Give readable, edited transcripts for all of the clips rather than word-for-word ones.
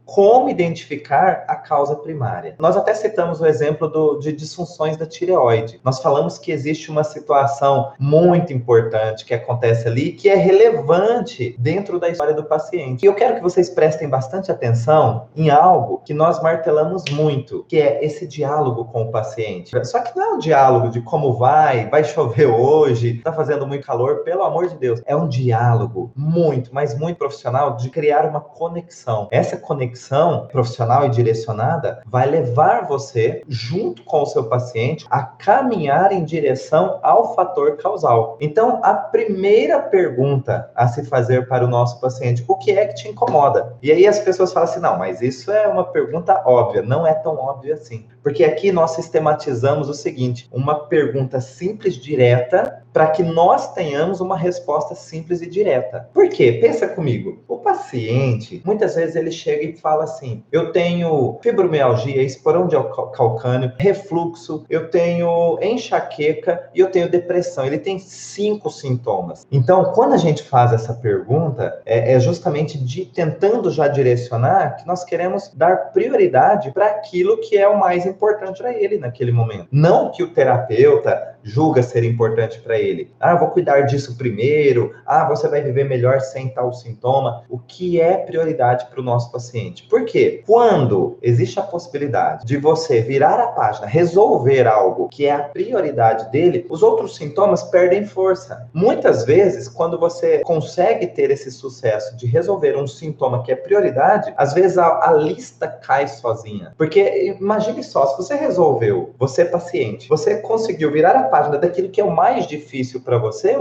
como identificar a causa primária. Nós até citamos o exemplo de disfunções da tireoide. Nós falamos que existe uma situação muito importante que acontece ali, que é relevante dentro da história do paciente. E eu quero que vocês prestem bastante atenção em algo que nós martelamos muito, que é esse diálogo com o paciente. Só que não é um diálogo de como vai chover hoje, tá fazendo muito calor, pelo amor de Deus. É um diálogo muito, mas muito profissional de criar uma conexão. Essa conexão profissional e direcionada vai levar você, junto com o seu paciente, a caminhar em direção ao fator causal. Então, a primeira pergunta a se fazer para o nosso paciente: o que é que te incomoda? E aí as pessoas falam assim: não, mas isso é uma pergunta óbvia. Não é tão óbvia assim. Porque aqui nós sistematizamos o seguinte: uma pergunta simples, direta, para que nós tenhamos uma resposta simples e direta. Por quê? Pensa comigo. O paciente, muitas vezes ele chega e fala assim: eu tenho fibromialgia, esporão calcâneo, refluxo, eu tenho enxaqueca e eu tenho depressão. Ele tem 5 sintomas. Então, quando a gente faz essa pergunta, é justamente tentando já direcionar que nós queremos dar prioridade para aquilo que é o mais importante para ele naquele momento. Não que o terapeuta julga ser importante para ele. Ah, vou cuidar disso primeiro. Ah, você vai viver melhor sem tal sintoma. O que é prioridade para o nosso paciente? Por quê? Quando existe a possibilidade de você virar a página, resolver algo que é a prioridade dele, os outros sintomas perdem força. Muitas vezes, quando você consegue ter esse sucesso de resolver um sintoma que é prioridade, às vezes a lista cai sozinha. Porque imagine só, se você resolveu, você é paciente, você conseguiu virar a página daquilo que é o mais difícil para você,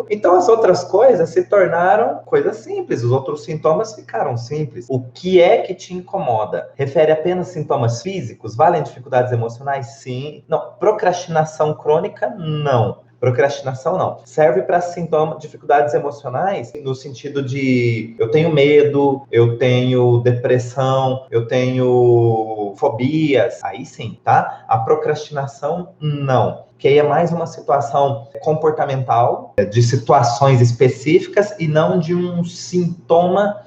então as outras coisas se tornaram coisas simples, os outros sintomas ficaram simples. O que é que te incomoda? Refere apenas sintomas físicos? Valem dificuldades emocionais? Sim. Não. Procrastinação crônica? Não. Procrastinação não. Serve para sintomas, dificuldades emocionais, no sentido de eu tenho medo, eu tenho depressão, eu tenho fobias. Aí sim, tá? A procrastinação, não. Que aí é mais uma situação comportamental, de situações específicas e não de um sintoma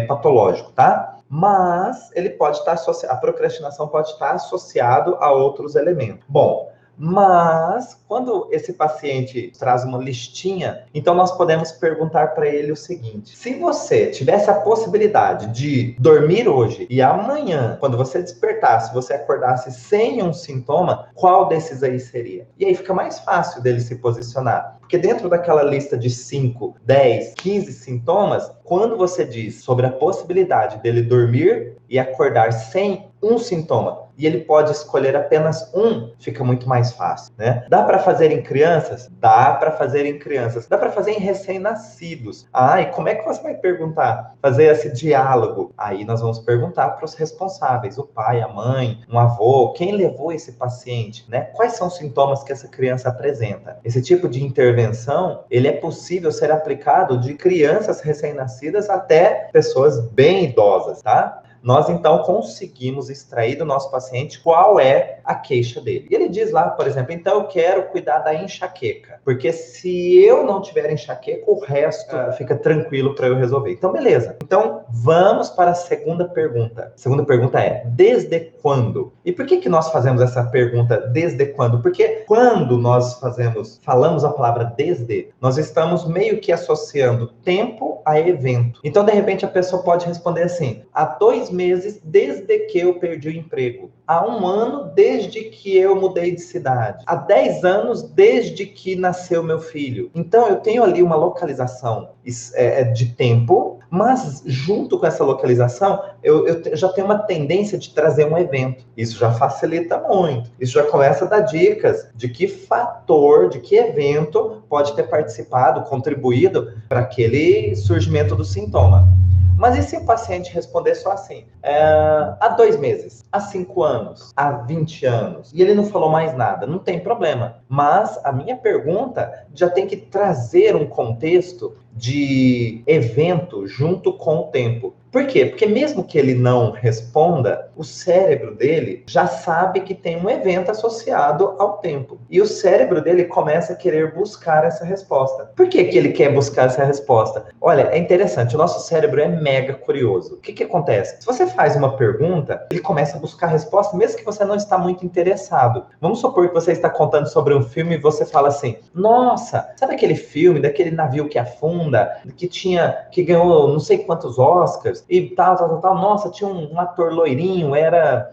patológico, tá? Mas ele pode estar associado, a procrastinação pode estar associado a outros elementos. Bom, mas quando esse paciente traz uma listinha, então nós podemos perguntar para ele o seguinte: se você tivesse a possibilidade de dormir hoje e amanhã, quando você despertasse, você acordasse sem um sintoma, qual desses aí seria? E aí fica mais fácil dele se posicionar. Porque dentro daquela lista de 5, 10, 15 sintomas, quando você diz sobre a possibilidade dele dormir e acordar sem um sintoma, e ele pode escolher apenas um, fica muito mais fácil, né? Dá para fazer em crianças? Dá para fazer em crianças. Dá para fazer em recém-nascidos. Ah, e como é que você vai perguntar? Fazer esse diálogo? Aí nós vamos perguntar para os responsáveis, o pai, a mãe, um avô, quem levou esse paciente, né? Quais são os sintomas que essa criança apresenta? Esse tipo de intervenção, ele é possível ser aplicado de crianças recém-nascidas até pessoas bem idosas, tá? Nós, então, conseguimos extrair do nosso paciente qual é a queixa dele. E ele diz lá, por exemplo, então eu quero cuidar da enxaqueca, porque se eu não tiver enxaqueca, o resto fica tranquilo para eu resolver. Então, beleza. Então, vamos para a segunda pergunta. A segunda pergunta é: desde quando? E por que nós fazemos essa pergunta desde quando? Porque quando nós falamos a palavra desde, nós estamos meio que associando tempo a evento. Então, de repente, a pessoa pode responder assim: há 2 meses desde que eu perdi o emprego. Há 1 ano desde que eu mudei de cidade. Há 10 anos desde que nasceu meu filho. Então, eu tenho ali uma localização de tempo, mas junto com essa localização, eu já tenho uma tendência de trazer um evento. Isso já facilita muito. Isso já começa a dar dicas de que fator, de que evento pode ter participado, contribuído para aquele surgimento do sintoma. Mas e se o paciente responder só assim? Há 2 meses, há 5 anos, há 20 anos, e ele não falou mais nada, não tem problema. Mas a minha pergunta já tem que trazer um contexto de evento junto com o tempo. Por quê? Porque mesmo que ele não responda, o cérebro dele já sabe que tem um evento associado ao tempo. E o cérebro dele começa a querer buscar essa resposta. Por que que ele quer buscar essa resposta? Olha, é interessante, o nosso cérebro é mega curioso. O que que acontece? Se você faz uma pergunta, ele começa a buscar a resposta, mesmo que você não está muito interessado. Vamos supor que você está contando sobre um filme e você fala assim, nossa, sabe aquele filme daquele navio que afunda, que ganhou não sei quantos Oscars, e tal. Nossa, tinha um ator loirinho,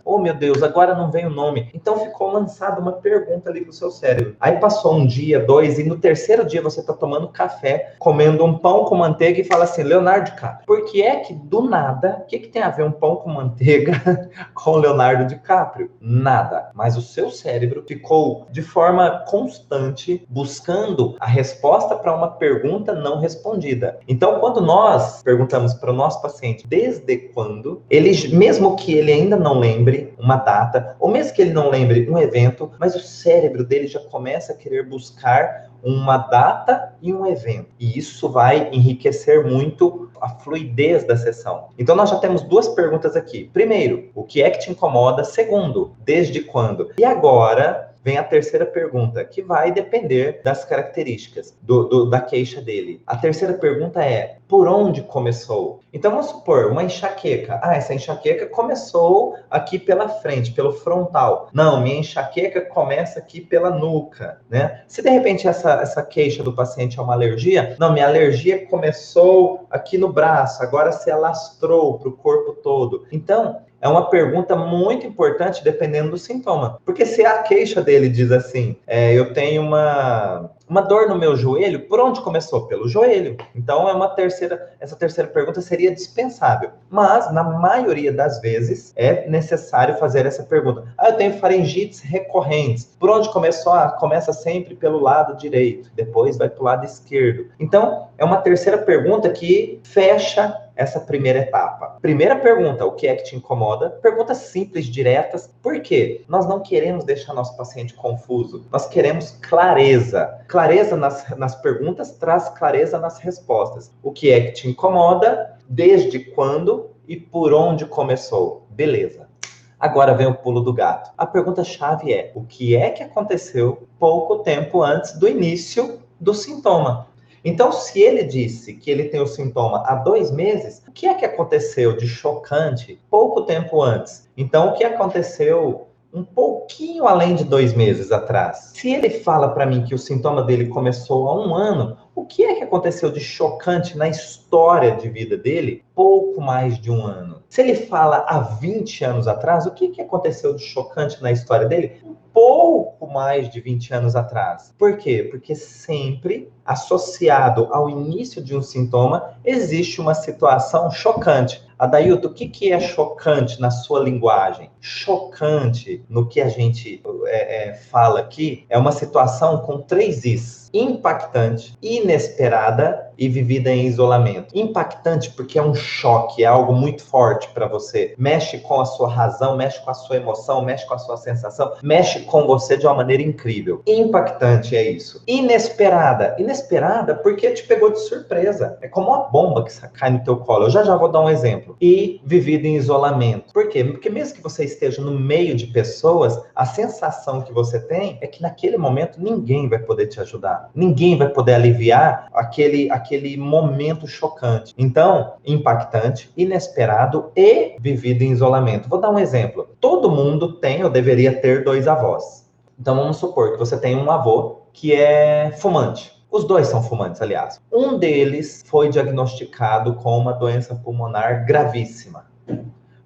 oh meu Deus, agora não vem o nome. Então ficou lançada uma pergunta ali pro seu cérebro. Aí passou um dia, dois, e no terceiro dia você tá tomando café, comendo um pão com manteiga e fala assim, Leonardo DiCaprio, por que é que do nada, o que tem a ver um pão com manteiga com Leonardo DiCaprio? Nada. Mas o seu cérebro ficou de forma constante buscando a resposta para uma pergunta não respondida. Então, quando nós perguntamos para o nosso paciente desde quando, ele, mesmo que ele ainda não lembre uma data, ou mesmo que ele não lembre um evento, mas o cérebro dele já começa a querer buscar uma data e um evento. E isso vai enriquecer muito a fluidez da sessão. Então, nós já temos duas perguntas aqui. Primeiro, o que é que te incomoda? Segundo, desde quando? E agora vem a terceira pergunta, que vai depender das características da queixa dele. A terceira pergunta é, por onde começou? Então, vamos supor, uma enxaqueca. Essa enxaqueca começou aqui pela frente, pelo frontal. Não, minha enxaqueca começa aqui pela nuca, né? Se, de repente, essa queixa do paciente é uma alergia, não, minha alergia começou aqui no braço, agora se alastrou para o corpo todo. Então, é uma pergunta muito importante dependendo do sintoma. Porque se a queixa dele diz assim, eu tenho uma dor no meu joelho, por onde começou? Pelo joelho. Então, essa terceira pergunta seria dispensável. Mas, na maioria das vezes, é necessário fazer essa pergunta. Eu tenho faringites recorrentes. Por onde começou? Começa sempre pelo lado direito, depois vai para o lado esquerdo. Então, é uma terceira pergunta que fecha essa primeira etapa. Primeira pergunta, o que é que te incomoda? Perguntas simples, diretas. Por quê? Nós não queremos deixar nosso paciente confuso. Nós queremos clareza. Clareza nas perguntas traz clareza nas respostas. O que é que te incomoda? Desde quando e por onde começou? Beleza. Agora vem o pulo do gato. A pergunta-chave é, o que é que aconteceu pouco tempo antes do início do sintoma? Então, se ele disse que ele tem o sintoma há 2 meses, o que é que aconteceu de chocante pouco tempo antes? Então, o que aconteceu um pouquinho além de 2 meses atrás? Se ele fala para mim que o sintoma dele começou há 1 ano, o que é que aconteceu de chocante na história de vida dele pouco mais de 1 ano? Se ele fala há 20 anos atrás, o que aconteceu de chocante na história dele pouco mais de 20 anos atrás? Por quê? Porque sempre associado ao início de um sintoma existe uma situação chocante. Adailto, o que é chocante na sua linguagem? Chocante, no que a gente fala aqui, é uma situação com 3 Is. Impactante, inesperada e vivida em isolamento. Impactante porque é um choque, é algo muito forte para você. Mexe com a sua razão, mexe com a sua emoção, mexe com a sua sensação, mexe com você de uma maneira incrível. Impactante é isso. Inesperada. Inesperada porque te pegou de surpresa. É como uma bomba que cai no teu colo. Eu já vou dar um exemplo. E vivida em isolamento. Por quê? Porque mesmo que você esteja no meio de pessoas, a sensação que você tem é que naquele momento ninguém vai poder te ajudar. Ninguém vai poder aliviar aquele momento chocante. Então, impactante, inesperado e vivido em isolamento. Vou dar um exemplo. Todo mundo tem ou deveria ter 2 avós. Então, vamos supor que você tem um avô que é fumante. Os 2 são fumantes, aliás. Um deles foi diagnosticado com uma doença pulmonar gravíssima.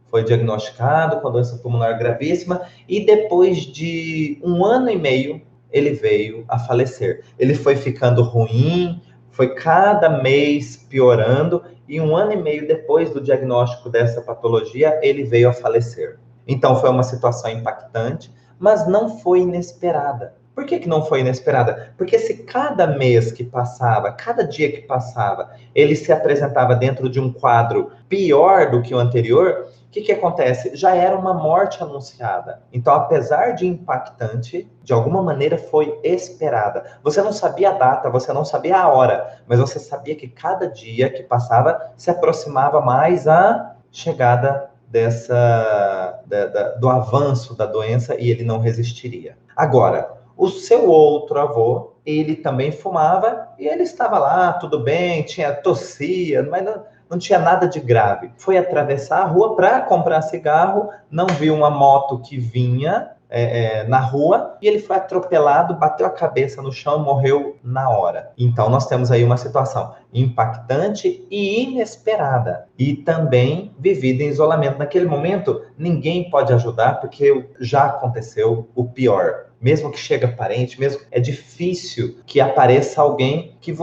Foi diagnosticado com a doença pulmonar gravíssima e depois de 1 ano e meio, ele veio a falecer. Ele foi ficando ruim, foi cada mês piorando, e 1 ano e meio depois do diagnóstico dessa patologia, ele veio a falecer. Então, foi uma situação impactante, mas não foi inesperada. Por que não foi inesperada? Porque se cada mês que passava, cada dia que passava, ele se apresentava dentro de um quadro pior do que o anterior, o que acontece? Já era uma morte anunciada. Então, apesar de impactante, de alguma maneira foi esperada. Você não sabia a data, você não sabia a hora, mas você sabia que cada dia que passava se aproximava mais a chegada do avanço da doença e ele não resistiria. Agora, o seu outro avô, ele também fumava e ele estava lá, tudo bem, tossia, mas não tinha nada de grave. Foi atravessar a rua para comprar cigarro, não viu uma moto que vinha na rua e ele foi atropelado, bateu a cabeça no chão, morreu na hora. Então nós temos aí uma situação impactante e inesperada e também vivida em isolamento. Naquele momento, ninguém pode ajudar porque já aconteceu o pior. Mesmo que chegue parente, mesmo é difícil que apareça alguém que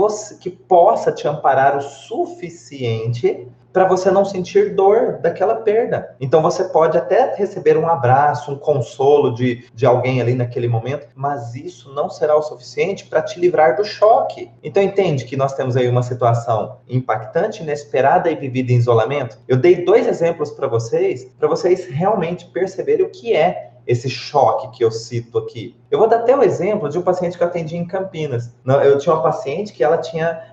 possa te amparar o suficiente para você não sentir dor daquela perda. Então você pode até receber um abraço, um consolo de alguém ali naquele momento, mas isso não será o suficiente para te livrar do choque. Então entende que nós temos aí uma situação impactante, inesperada e vivida em isolamento? Eu dei 2 exemplos para vocês realmente perceberem o que é esse choque que eu cito aqui. Eu vou dar até o exemplo de um paciente que eu atendi em Campinas. Eu tinha uma paciente que ela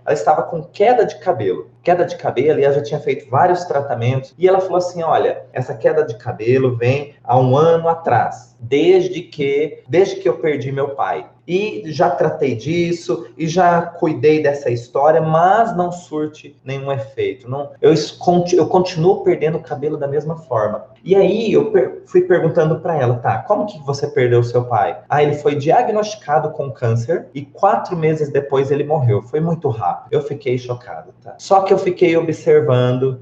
estava com queda de cabelo. Queda de cabelo, e ela já tinha feito vários tratamentos. E ela falou assim, olha, essa queda de cabelo vem há 1 ano atrás, desde que eu perdi meu pai. E já tratei disso, e já cuidei dessa história, mas não surte nenhum efeito. Eu continuo perdendo o cabelo da mesma forma. E aí eu fui perguntando para ela, tá, como que você perdeu o seu pai? Ele foi diagnosticado com câncer e 4 meses depois ele morreu. Foi muito rápido. Eu fiquei chocado, tá? Só que eu fiquei observando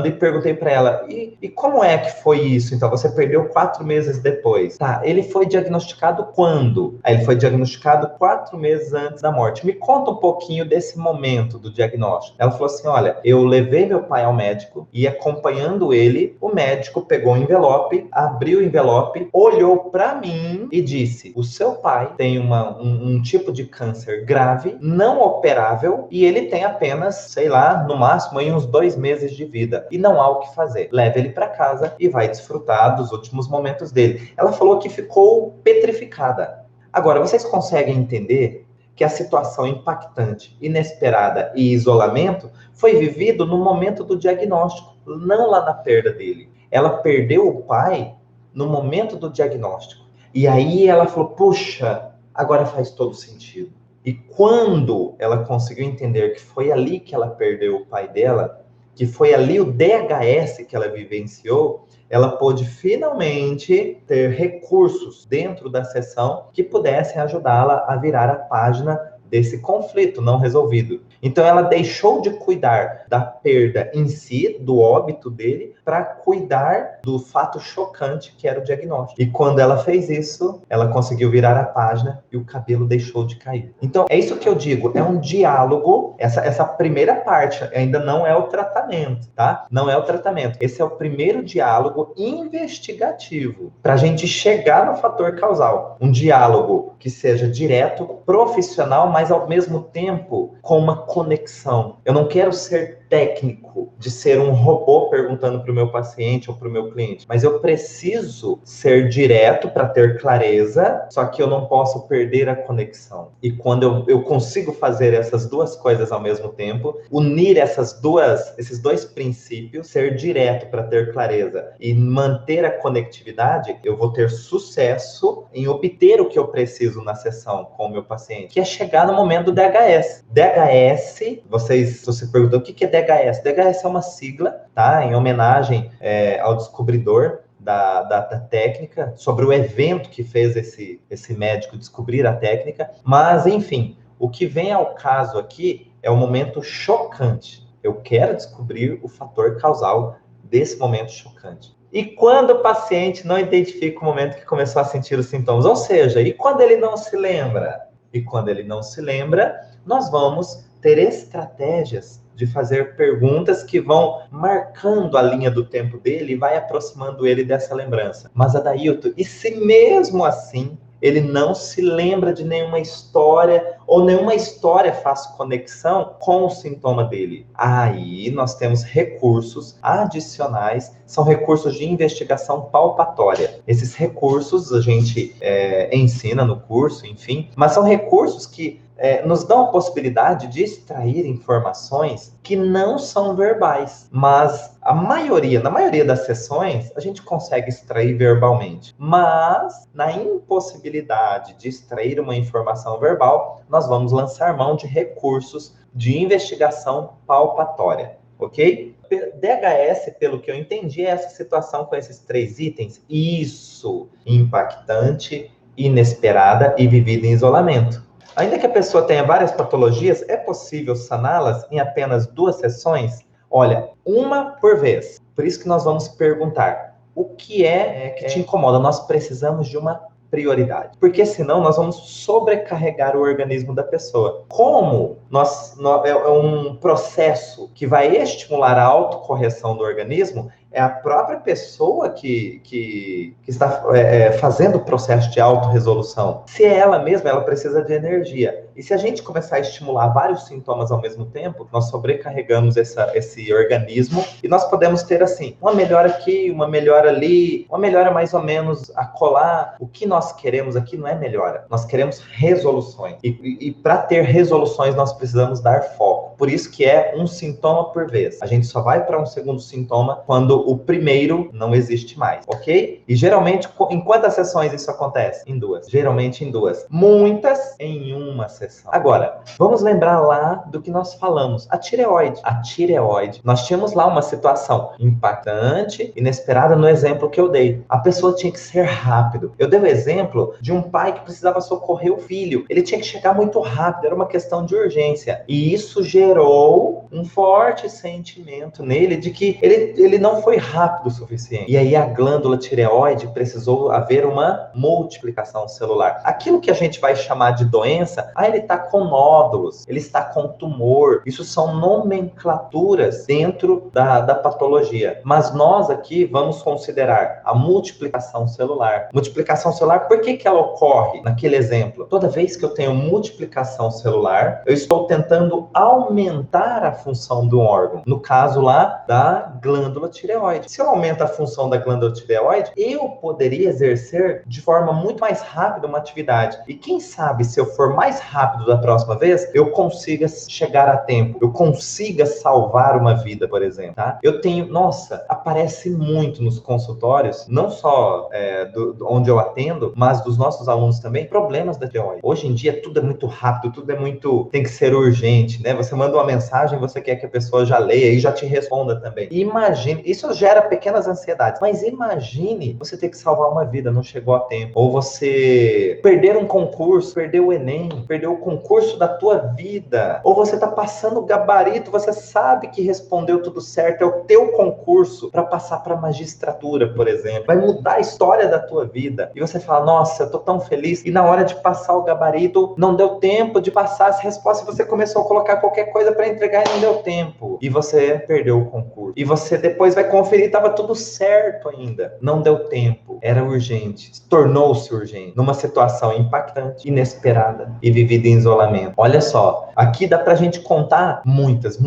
e perguntei para ela, e como é que foi isso? Então, você perdeu 4 meses depois. Tá, ele foi diagnosticado quando? Ele foi diagnosticado 4 meses antes da morte. Me conta um pouquinho desse momento do diagnóstico. Ela falou assim, olha, eu levei meu pai ao médico e acompanhando ele, o médico pegou o envelope, abriu o envelope, olhou para mim e disse, o seu pai tem um tipo de câncer grave, não operável, e ele tem apenas, sei lá, no máximo aí uns 2 meses de vida. E não há o que fazer. Leve ele para casa e vai desfrutar dos últimos momentos dele. Ela falou que ficou petrificada. Agora, vocês conseguem entender que a situação impactante, inesperada e isolamento foi vivido no momento do diagnóstico, não lá na perda dele. Ela perdeu o pai no momento do diagnóstico. E aí ela falou, puxa, agora faz todo sentido. E quando ela conseguiu entender que foi ali que ela perdeu o pai dela, que foi ali o DHS que ela vivenciou, ela pôde finalmente ter recursos dentro da sessão que pudessem ajudá-la a virar a página desse conflito não resolvido. Então ela deixou de cuidar da perda em si, do óbito dele, para cuidar do fato chocante que era o diagnóstico. E quando ela fez isso, ela conseguiu virar a página e o cabelo deixou de cair. Então é isso que eu digo, é um diálogo, essa primeira parte ainda não é o tratamento, tá? Não é o tratamento. Esse é o primeiro diálogo investigativo para a gente chegar no fator causal. Um diálogo que seja direto, profissional, mas ao mesmo tempo com uma conexão. Eu não quero ser técnico, de ser um robô perguntando para o meu paciente ou para o meu cliente, mas eu preciso ser direto para ter clareza, só que eu não posso perder a conexão. E quando eu consigo fazer essas 2 coisas ao mesmo tempo, unir esses 2 princípios, ser direto para ter clareza e manter a conectividade, eu vou ter sucesso em obter o que eu preciso na sessão com o meu paciente, que é chegar no momento do DHS. DHS, você perguntou o que é DHS? DHS é uma sigla, tá? Em homenagem ao descobridor da técnica, sobre o evento que fez esse médico descobrir a técnica. Mas, enfim, o que vem ao caso aqui é um momento chocante. Eu quero descobrir o fator causal desse momento chocante. E quando o paciente não identifica o momento que começou a sentir os sintomas? Ou seja, e quando ele não se lembra? E quando ele não se lembra, nós vamos ter estratégias de fazer perguntas que vão marcando a linha do tempo dele e vai aproximando ele dessa lembrança. Mas, Adailton, e se mesmo assim ele não se lembra de nenhuma história, ou nenhuma história faz conexão com o sintoma dele. Aí nós temos recursos adicionais, são recursos de investigação palpatória. Esses recursos a gente ensina no curso, enfim, mas são recursos que nos dão a possibilidade de extrair informações que não são verbais, mas na maioria das sessões, a gente consegue extrair verbalmente. Mas, na impossibilidade de extrair uma informação verbal, nós vamos lançar mão de recursos de investigação palpatória, ok? DHS, pelo que eu entendi, é essa situação com esses 3 itens. Isso, impactante, inesperada e vivida em isolamento. Ainda que a pessoa tenha várias patologias, é possível saná-las em apenas 2 sessões? Olha, uma por vez. Por isso que nós vamos perguntar, o que é que te incomoda? Nós precisamos de uma prioridade. Porque senão nós vamos sobrecarregar o organismo da pessoa. Como é um processo que vai estimular a autocorreção do organismo, é a própria pessoa que está fazendo o processo de autorresolução. Se é ela mesma, ela precisa de energia. E se a gente começar a estimular vários sintomas ao mesmo tempo, nós sobrecarregamos esse organismo e nós podemos ter, assim, uma melhora aqui, uma melhora ali, uma melhora mais ou menos acolá. O que nós queremos aqui não é melhora, nós queremos resoluções. E para ter resoluções, nós precisamos dar foco. Por isso que é um sintoma por vez. A gente só vai para um segundo sintoma quando o primeiro não existe mais, ok? E geralmente, em quantas sessões isso acontece? Em 2. Geralmente em 2. Muitas em uma sessão. Agora, vamos lembrar lá do que nós falamos. A tireoide. A tireoide. Nós tínhamos lá uma situação impactante, inesperada no exemplo que eu dei. A pessoa tinha que ser rápido. Eu dei o exemplo de um pai que precisava socorrer o filho. Ele tinha que chegar muito rápido, era uma questão de urgência. E isso gerou um forte sentimento nele de que ele não foi rápido o suficiente. E aí a glândula tireoide precisou haver uma multiplicação celular. Aquilo que a gente vai chamar de doença, ele está com nódulos, ele está com tumor. Isso são nomenclaturas dentro da patologia. Mas nós aqui vamos considerar a multiplicação celular. Multiplicação celular, por que ela ocorre naquele exemplo? Toda vez que eu tenho multiplicação celular, eu estou tentando aumentar a função do órgão. No caso lá da glândula tireoide. Se eu aumento a função da glândula tireoide, eu poderia exercer de forma muito mais rápida uma atividade. E quem sabe, se eu for mais rápido da próxima vez, eu consiga chegar a tempo, eu consiga salvar uma vida, por exemplo, tá? Aparece muito nos consultórios, não só onde eu atendo, mas dos nossos alunos também, problemas da tireoide. Hoje em dia tudo é muito rápido, tem que ser urgente, né? Você manda uma mensagem, você quer que a pessoa já leia e já te responda também. Imagine, isso gera pequenas ansiedades, mas imagine você ter que salvar uma vida, não chegou a tempo, ou você perder um concurso, perdeu o Enem, perdeu o concurso da tua vida, ou você tá passando o gabarito, você sabe que respondeu tudo certo, é o teu concurso para passar para magistratura, por exemplo, vai mudar a história da tua vida, e você fala, nossa, eu tô tão feliz, e na hora de passar o gabarito, não deu tempo de passar as respostas, você começou a colocar qualquer coisa para entregar e não deu tempo, e você perdeu o concurso, e você depois vai conferir, estava tudo certo ainda, não deu tempo, era urgente, tornou-se urgente, numa situação impactante, inesperada e vivida em isolamento. Olha só, aqui dá pra gente contar muitas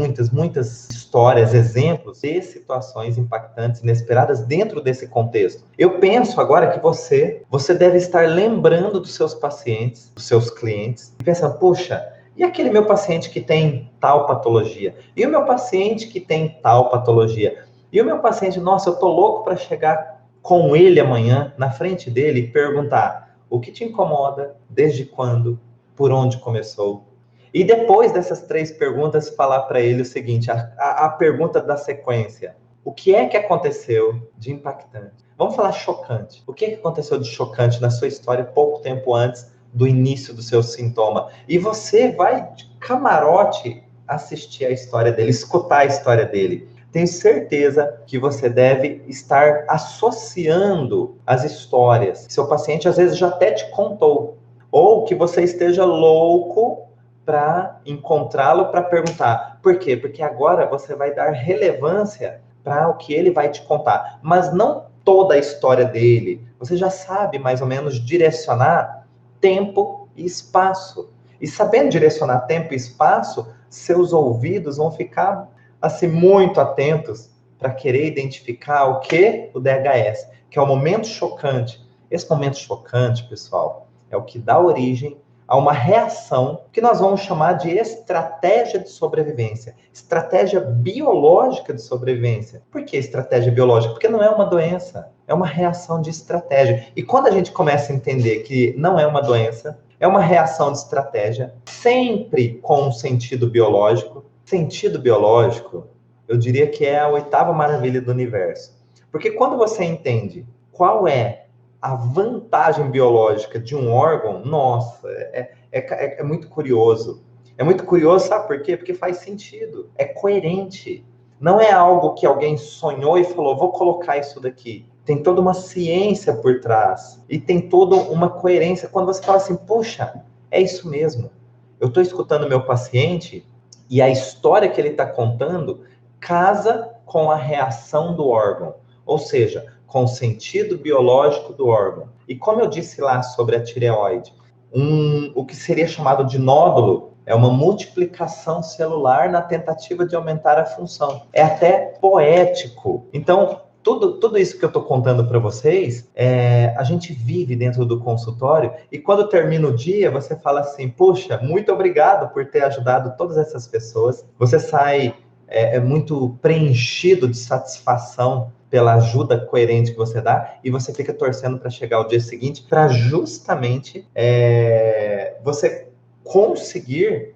histórias, exemplos de situações impactantes, inesperadas dentro desse contexto. Eu penso agora que você deve estar lembrando dos seus pacientes, dos seus clientes, e pensando, poxa, e aquele meu paciente que tem tal patologia? E o meu paciente que tem tal patologia? E o meu paciente, nossa, eu tô louco para chegar com ele amanhã, na frente dele, e perguntar, o que te incomoda? Desde quando? Por onde começou? E depois dessas 3 perguntas, falar para ele o seguinte, a pergunta da sequência. O que é que aconteceu de impactante? Vamos falar chocante. O que é que aconteceu de chocante na sua história pouco tempo antes do início do seu sintoma? E você vai de camarote assistir a história dele, escutar a história dele. Tenho certeza que você deve estar associando as histórias. Seu paciente às vezes já até te contou. Ou que você esteja louco para encontrá-lo, para perguntar. Por quê? Porque agora você vai dar relevância para o que ele vai te contar. Mas não toda a história dele. Você já sabe mais ou menos direcionar tempo e espaço. E sabendo direcionar tempo e espaço, seus ouvidos vão ficar assim muito atentos para querer identificar o que? O DHS, que é o momento chocante. Esse momento chocante, pessoal, é o que dá origem a uma reação que nós vamos chamar de estratégia de sobrevivência, estratégia biológica de sobrevivência. Por que estratégia biológica? Porque não é uma doença, é uma reação de estratégia. E quando a gente começa a entender que não é uma doença, é uma reação de estratégia, sempre com um sentido biológico. Sentido biológico, eu diria que é a oitava maravilha do universo. Porque quando você entende qual é a vantagem biológica de um órgão, nossa, é muito curioso. É muito curioso, sabe por quê? Porque faz sentido, é coerente. Não é algo que alguém sonhou e falou, vou colocar isso daqui. Tem toda uma ciência por trás. E tem toda uma coerência. Quando você fala assim, puxa, é isso mesmo. Eu estou escutando meu paciente e a história que ele está contando casa com a reação do órgão. Ou seja, com o sentido biológico do órgão. E como eu disse lá sobre a tireoide, o que seria chamado de nódulo é uma multiplicação celular na tentativa de aumentar a função. É até poético. Então, tudo isso que eu estou contando para vocês, a gente vive dentro do consultório e quando termina o dia, você fala assim, puxa, muito obrigado por ter ajudado todas essas pessoas. Você sai muito preenchido de satisfação pela ajuda coerente que você dá, e você fica torcendo para chegar ao dia seguinte, para justamente você conseguir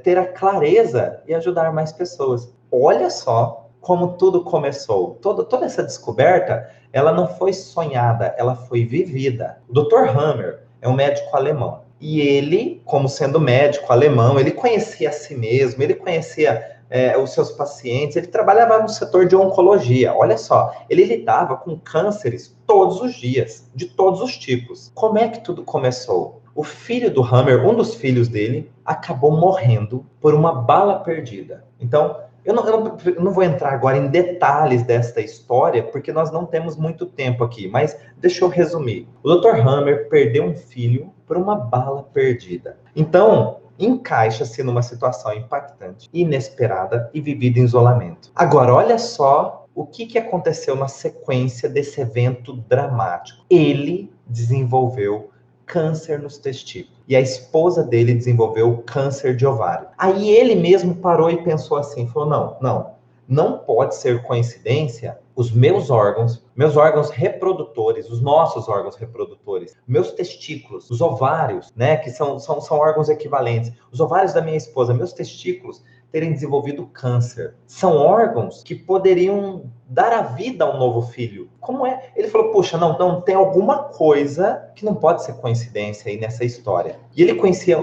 ter a clareza e ajudar mais pessoas. Olha só como tudo começou. Toda essa descoberta, ela não foi sonhada, ela foi vivida. O Dr. Hammer é um médico alemão. E ele, como sendo médico alemão, ele conhecia a si mesmo, ele conhecia os seus pacientes, ele trabalhava no setor de oncologia. Olha só, ele lidava com cânceres todos os dias, de todos os tipos. Como é que tudo começou? O filho do Hammer, um dos filhos dele, acabou morrendo por uma bala perdida. Então, eu não vou entrar agora em detalhes desta história, porque nós não temos muito tempo aqui, mas deixa eu resumir. O Dr. Hammer perdeu um filho por uma bala perdida. Então, encaixa-se numa situação impactante, inesperada e vivida em isolamento. Agora, olha só o que aconteceu na sequência desse evento dramático. Ele desenvolveu câncer nos testículos. E a esposa dele desenvolveu câncer de ovário. Aí ele mesmo parou e pensou assim, falou, não pode ser coincidência os meus órgãos reprodutores, os nossos órgãos reprodutores, meus testículos, os ovários, né, que são órgãos equivalentes, os ovários da minha esposa, meus testículos, terem desenvolvido câncer. São órgãos que poderiam dar a vida a um novo filho. Como é? Ele falou, puxa, não, tem alguma coisa que não pode ser coincidência aí nessa história. E ele conhecia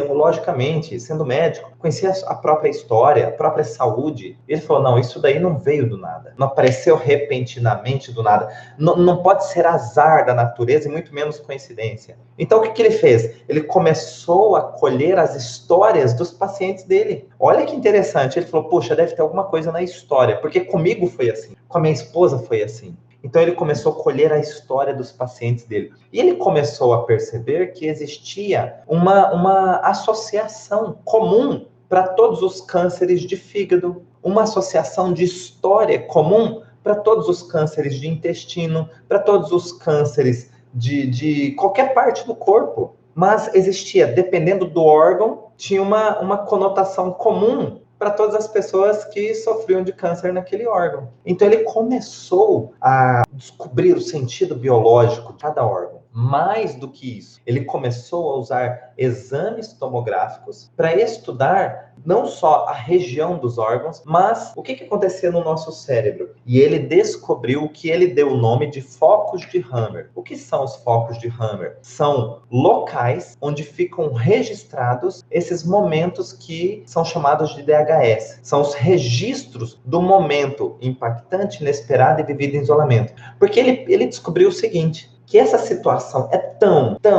logicamente, sendo médico, conhecia a própria história, a própria saúde. E ele falou, não, isso daí não veio do nada. Não apareceu repentinamente do nada. Não pode ser azar da natureza e muito menos coincidência. Então, o que ele fez? Ele começou a colher as histórias dos pacientes dele. Olha que interessante. Ele falou, puxa, deve ter alguma coisa na história, porque comigo foi assim, com a minha esposa foi assim. Então, ele começou a colher a história dos pacientes dele. E ele começou a perceber que existia uma associação comum para todos os cânceres de fígado, uma associação de história comum para todos os cânceres de intestino, para todos os cânceres de qualquer parte do corpo. Mas existia, dependendo do órgão, tinha uma conotação comum para todas as pessoas que sofriam de câncer naquele órgão. Então ele começou a descobrir o sentido biológico de cada órgão. Mais do que isso, ele começou a usar exames tomográficos para estudar não só a região dos órgãos, mas o que acontecia no nosso cérebro. E ele descobriu o que ele deu o nome de focos de Hammer. O que são os focos de Hammer? São locais onde ficam registrados esses momentos que são chamados de DHS. São os registros do momento impactante, inesperado e vivido em isolamento. Porque ele descobriu o seguinte, que essa situação é tão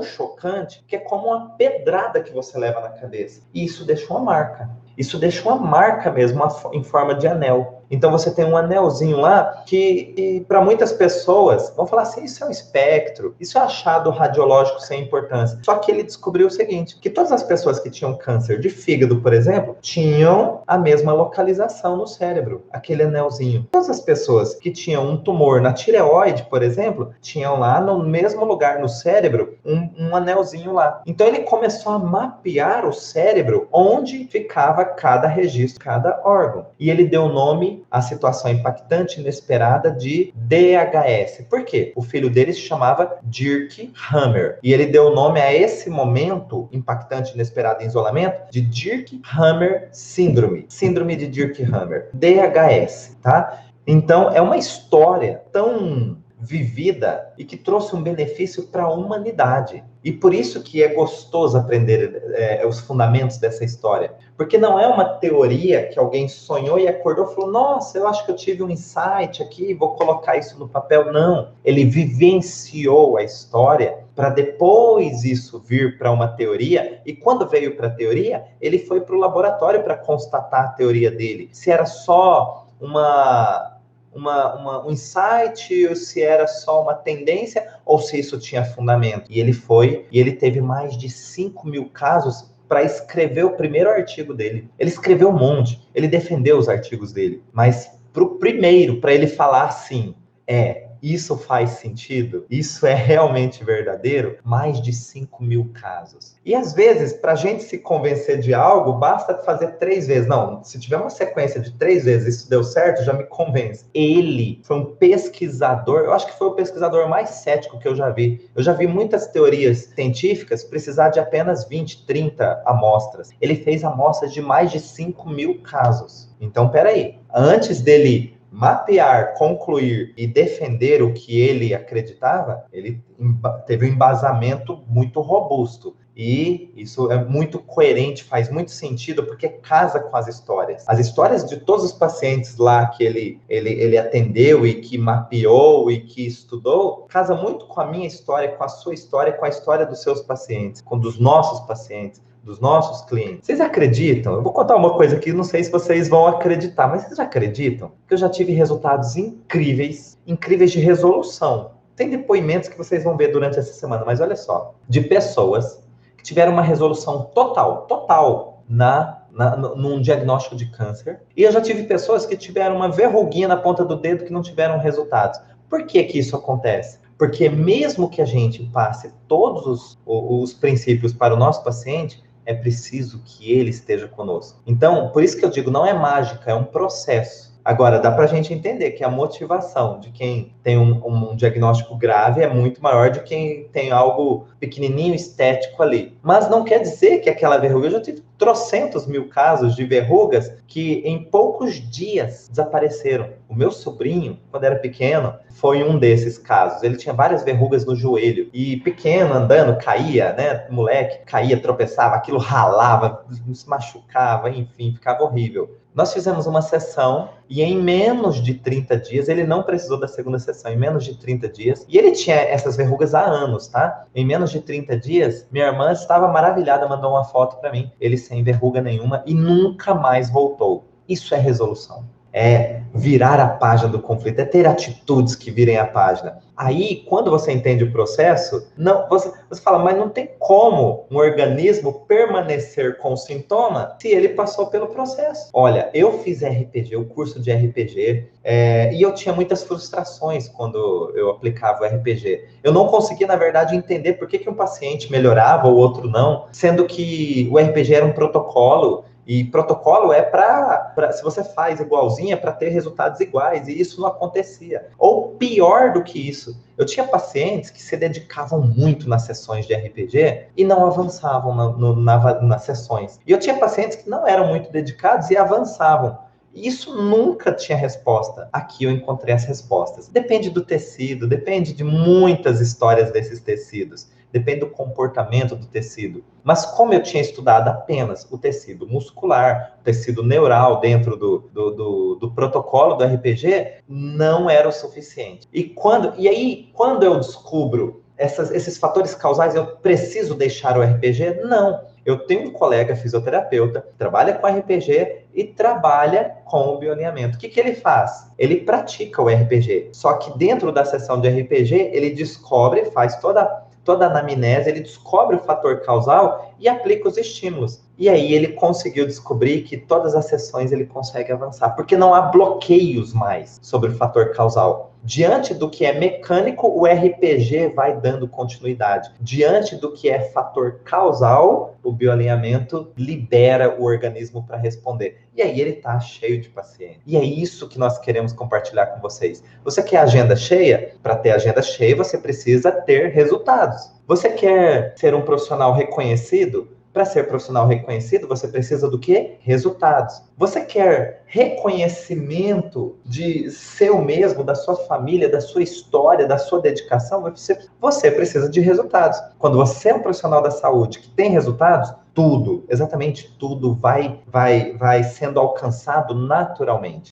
chocante que é como uma pedrada que você leva na cabeça. E isso deixa uma marca. Isso deixa uma marca mesmo, em forma de anel. Então você tem um anelzinho lá que para muitas pessoas vão falar assim, isso é um espectro, isso é achado radiológico sem importância. Só que ele descobriu o seguinte, que todas as pessoas que tinham câncer de fígado, por exemplo, tinham a mesma localização no cérebro, aquele anelzinho. Todas as pessoas que tinham um tumor na tireoide, por exemplo, tinham lá no mesmo lugar no cérebro um anelzinho lá. Então ele começou a mapear o cérebro onde ficava cada registro, cada órgão. E ele deu o nome à situação impactante, inesperada de DHS. Por quê? O filho dele se chamava Dirk Hammer. E ele deu o nome a esse momento impactante, inesperado em isolamento de Dirk Hammer Síndrome. Síndrome de Dirk Hammer. DHS, tá? Então, é uma história tão vivida e que trouxe um benefício para a humanidade. E por isso que é gostoso aprender os fundamentos dessa história. Porque não é uma teoria que alguém sonhou e acordou e falou, nossa, eu acho que eu tive um insight aqui, vou colocar isso no papel. Não, ele vivenciou a história para depois isso vir para uma teoria. E quando veio para a teoria, ele foi para o laboratório para constatar a teoria dele. Se era só um insight, ou se era só uma tendência, ou se isso tinha fundamento. E ele foi, e ele teve mais de 5.000 casos para escrever o primeiro artigo dele. Ele escreveu um monte, ele defendeu os artigos dele, mas para ele falar assim, isso faz sentido? Isso é realmente verdadeiro? Mais de 5.000 casos. E às vezes, para a gente se convencer de algo, basta fazer 3 vezes. Não, se tiver uma sequência de 3 vezes, isso deu certo, já me convence. Ele foi um pesquisador, eu acho que foi o pesquisador mais cético que eu já vi. Eu já vi muitas teorias científicas precisar de apenas 20, 30 amostras. Ele fez amostras de mais de 5.000 casos. Então, peraí, antes dele mapear, concluir e defender o que ele acreditava, ele teve um embasamento muito robusto. E isso é muito coerente, faz muito sentido, porque casa com as histórias. As histórias de todos os pacientes lá que ele atendeu e que mapeou e que estudou, casa muito com a minha história, com a sua história, com a história dos seus pacientes, com dos nossos pacientes, dos nossos clientes. Vocês acreditam? Eu vou contar uma coisa aqui, não sei se vocês vão acreditar, mas vocês acreditam que eu já tive resultados incríveis de resolução. Tem depoimentos que vocês vão ver durante essa semana, mas olha só, de pessoas que tiveram uma resolução total num diagnóstico de câncer, e eu já tive pessoas que tiveram uma verruguinha na ponta do dedo que não tiveram resultados. Por que que isso acontece? Porque mesmo que a gente passe todos os princípios para o nosso paciente, é preciso que ele esteja conosco. Então, por isso que eu digo, não é mágica, é um processo. Agora, dá para a gente entender que a motivação de quem tem um diagnóstico grave é muito maior de quem tem algo pequenininho, estético ali. Mas não quer dizer que aquela verruga... Eu já tive trocentos mil casos de verrugas que em poucos dias desapareceram. O meu sobrinho, quando era pequeno, foi um desses casos. Ele tinha várias verrugas no joelho. E pequeno, andando, caía, né? Moleque, caía, tropeçava, aquilo ralava, se machucava, enfim, ficava horrível. Nós fizemos uma sessão e em menos de 30 dias, ele não precisou da segunda sessão, em menos de 30 dias, e ele tinha essas verrugas há anos, tá? Em menos de 30 dias, minha irmã estava maravilhada, mandou uma foto para mim, ele sem verruga nenhuma e nunca mais voltou. Isso é resolução. É virar a página do conflito, é ter atitudes que virem a página. Aí, quando você entende o processo, você fala, mas não tem como um organismo permanecer com o sintoma se ele passou pelo processo. Olha, eu fiz RPG, o curso de RPG, e eu tinha muitas frustrações quando eu aplicava o RPG. Eu não conseguia, na verdade, entender por que um paciente melhorava ou outro não, sendo que o RPG era um protocolo. E protocolo é se você faz igualzinho, é para ter resultados iguais, e isso não acontecia. Ou pior do que isso, eu tinha pacientes que se dedicavam muito nas sessões de RPG e não avançavam nas sessões. E eu tinha pacientes que não eram muito dedicados e avançavam. Isso nunca tinha resposta. Aqui eu encontrei as respostas. Depende do tecido, depende de muitas histórias desses tecidos. Depende do comportamento do tecido. Mas como eu tinha estudado apenas o tecido muscular, o tecido neural dentro do protocolo do RPG, não era o suficiente. E aí, quando eu descubro esses fatores causais, eu preciso deixar o RPG? Não. Eu tenho um colega fisioterapeuta, trabalha com RPG e trabalha com o bioalinhamento. O que que ele faz? Ele pratica o RPG. Só que dentro da sessão de RPG, ele descobre, faz toda a anamnese, ele descobre o fator causal e aplica os estímulos. E aí ele conseguiu descobrir que todas as sessões ele consegue avançar, porque não há bloqueios mais sobre o fator causal. Diante do que é mecânico, o RPG vai dando continuidade. Diante do que é fator causal, o bioalinhamento libera o organismo para responder. E aí ele está cheio de pacientes. E é isso que nós queremos compartilhar com vocês. Você quer agenda cheia? Para ter agenda cheia, você precisa ter resultados. Você quer ser um profissional reconhecido? Para ser profissional reconhecido, você precisa do quê? Resultados. Você quer reconhecimento de seu mesmo, da sua família, da sua história, da sua dedicação? Você precisa de resultados. Quando você é um profissional da saúde que tem resultados, tudo, exatamente tudo vai sendo alcançado naturalmente.